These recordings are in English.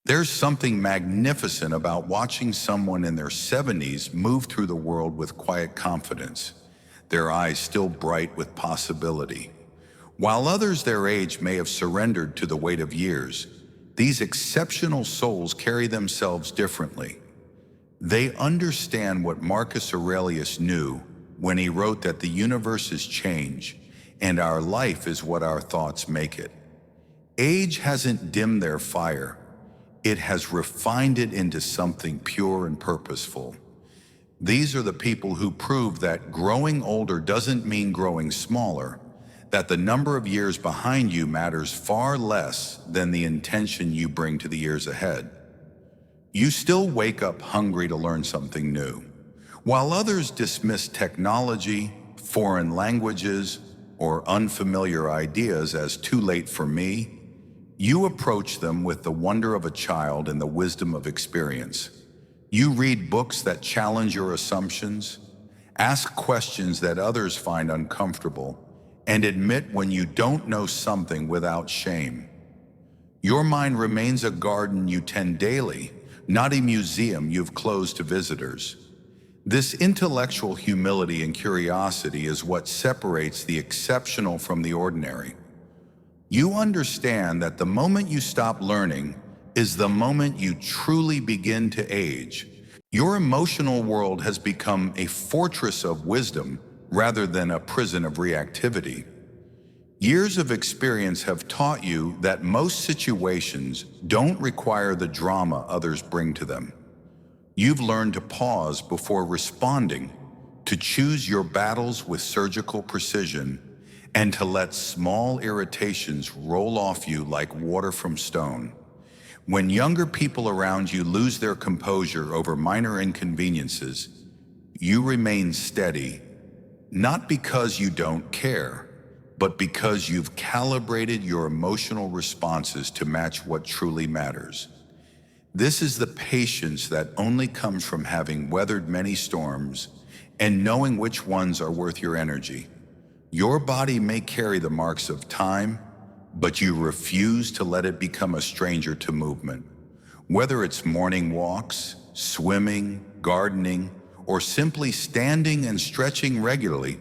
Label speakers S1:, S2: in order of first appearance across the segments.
S1: There's something magnificent about watching someone in their 70s move through the world with quiet confidence, their eyes still bright with possibility. While others their age may have surrendered to the weight of years, these exceptional souls carry themselves differently. They understand what Marcus Aurelius knew when he wrote that the universe is change, and our life is what our thoughts make it. Age hasn't dimmed their fire, it has refined it into something pure and purposeful. These are the people who prove that growing older doesn't mean growing smaller, that the number of years behind you matters far less than the intention you bring to the years ahead. You still wake up hungry to learn something new. While others dismiss technology, foreign languages, or unfamiliar ideas as too late for me, you approach them with the wonder of a child and the wisdom of experience. You read books that challenge your assumptions, ask questions that others find uncomfortable, and admit when you don't know something without shame. Your mind remains a garden you tend daily, not a museum you've closed to visitors. This intellectual humility and curiosity is what separates the exceptional from the ordinary. You understand that the moment you stop learning is the moment you truly begin to age. Your emotional world has become a fortress of wisdom rather than a prison of reactivity. Years of experience have taught you that most situations don't require the drama others bring to them. You've learned to pause before responding, to choose your battles with surgical precision, and to let small irritations roll off you like water from stone. When younger people around you lose their composure over minor inconveniences, you remain steady, not because you don't care, but because you've calibrated your emotional responses to match what truly matters. This is the patience that only comes from having weathered many storms and knowing which ones are worth your energy. Your body may carry the marks of time, but you refuse to let it become a stranger to movement. Whether it's morning walks, swimming, gardening, or simply standing and stretching regularly,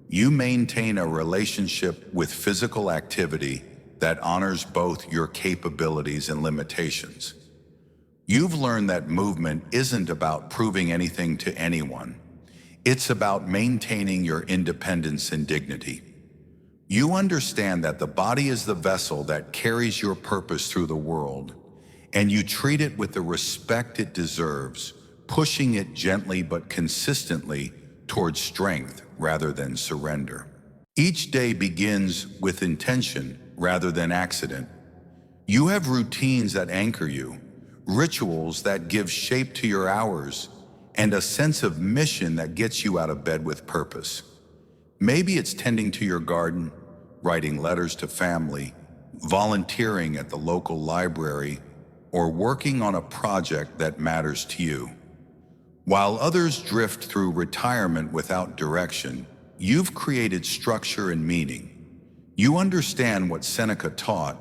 S1: you maintain a relationship with physical activity that honors both your capabilities and limitations. You've learned that movement isn't about proving anything to anyone. It's about maintaining your independence and dignity. You understand that the body is the vessel that carries your purpose through the world, and you treat it with the respect it deserves, pushing it gently but consistently towards strength rather than surrender. Each day begins with intention rather than accident. You have routines that anchor you, rituals that give shape to your hours, and a sense of mission that gets you out of bed with purpose. Maybe it's tending to your garden, writing letters to family, volunteering at the local library, or working on a project that matters to you. While others drift through retirement without direction, you've created structure and meaning. You understand what Seneca taught,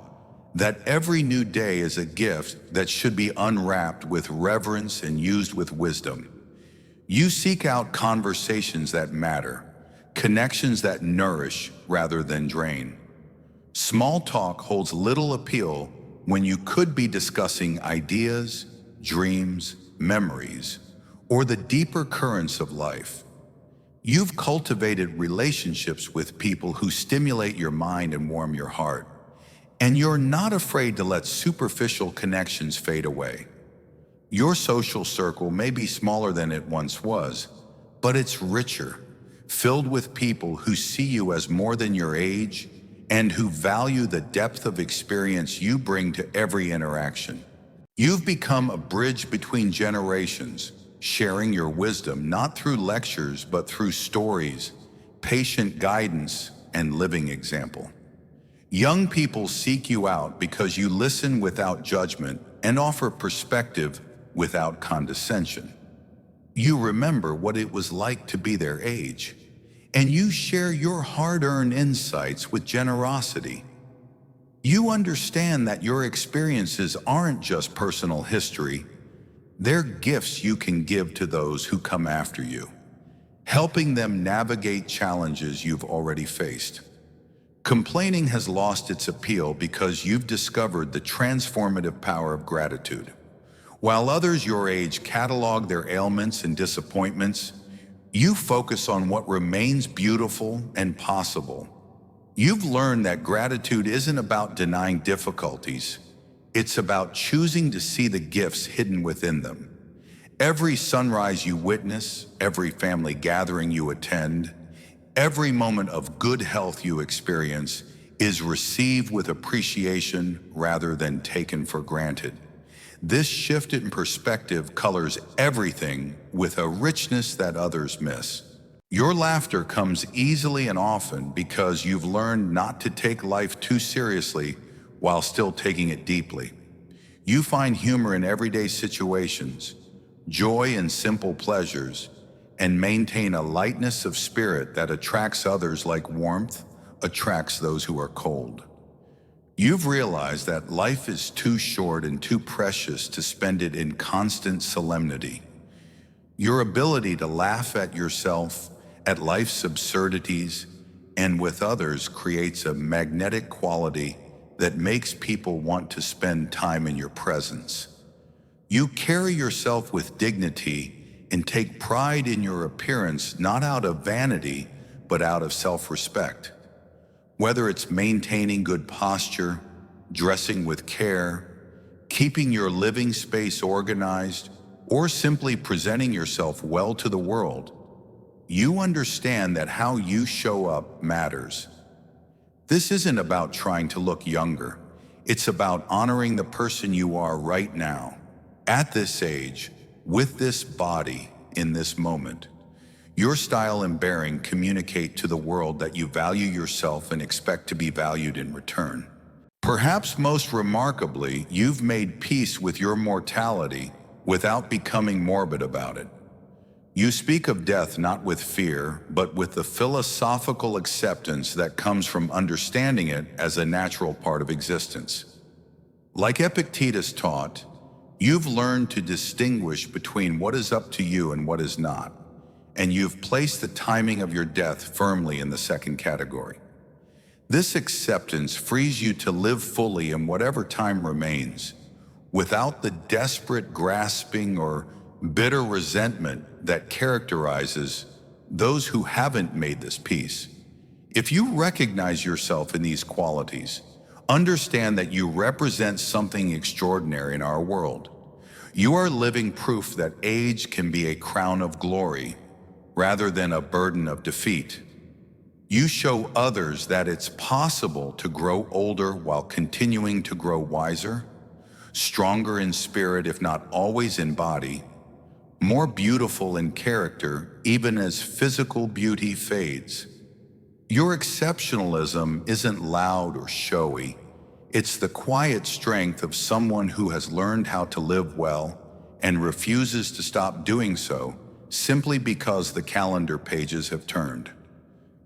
S1: that every new day is a gift that should be unwrapped with reverence and used with wisdom. You seek out conversations that matter, connections that nourish rather than drain. Small talk holds little appeal when you could be discussing ideas, dreams, memories, or the deeper currents of life. You've cultivated relationships with people who stimulate your mind and warm your heart, and you're not afraid to let superficial connections fade away. Your social circle may be smaller than it once was, but it's richer, filled with people who see you as more than your age and who value the depth of experience you bring to every interaction. You've become a bridge between generations, sharing your wisdom not through lectures but through stories, patient guidance, and living example. Young people seek you out because you listen without judgment and offer perspective without condescension. You remember what it was like to be their age, and you share your hard-earned insights with generosity. You understand that your experiences aren't just personal history, they're gifts you can give to those who come after you, helping them navigate challenges you've already faced. Complaining has lost its appeal because you've discovered the transformative power of gratitude. While others your age catalog their ailments and disappointments, you focus on what remains beautiful and possible. You've learned that gratitude isn't about denying difficulties. It's about choosing to see the gifts hidden within them. Every sunrise you witness, every family gathering you attend, every moment of good health you experience is received with appreciation rather than taken for granted. This shift in perspective colors everything with a richness that others miss. Your laughter comes easily and often because you've learned not to take life too seriously while still taking it deeply. You find humor in everyday situations, joy in simple pleasures, and maintain a lightness of spirit that attracts others like warmth attracts those who are cold. You've realized that life is too short and too precious to spend it in constant solemnity. Your ability to laugh at yourself, at life's absurdities, and with others creates a magnetic quality that makes people want to spend time in your presence. You carry yourself with dignity and take pride in your appearance not out of vanity, but out of self-respect. Whether it's maintaining good posture, dressing with care, keeping your living space organized, or simply presenting yourself well to the world, you understand that how you show up matters. This isn't about trying to look younger. It's about honoring the person you are right now, at this age, with this body, in this moment. Your style and bearing communicate to the world that you value yourself and expect to be valued in return. Perhaps most remarkably, you've made peace with your mortality without becoming morbid about it. You speak of death not with fear, but with the philosophical acceptance that comes from understanding it as a natural part of existence. Like Epictetus taught, you've learned to distinguish between what is up to you and what is not, and you've placed the timing of your death firmly in the second category. This acceptance frees you to live fully in whatever time remains, without the desperate grasping or bitter resentment that characterizes those who haven't made this peace. If you recognize yourself in these qualities, understand that you represent something extraordinary in our world. You are living proof that age can be a crown of glory rather than a burden of defeat. You show others that it's possible to grow older while continuing to grow wiser, stronger in spirit if not always in body, more beautiful in character even as physical beauty fades. Your exceptionalism isn't loud or showy. It's the quiet strength of someone who has learned how to live well and refuses to stop doing so simply because the calendar pages have turned.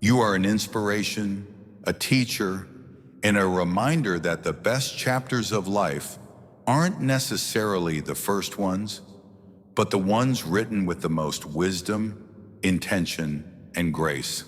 S1: You are an inspiration, a teacher, and a reminder that the best chapters of life aren't necessarily the first ones, but the ones written with the most wisdom, intention, and grace.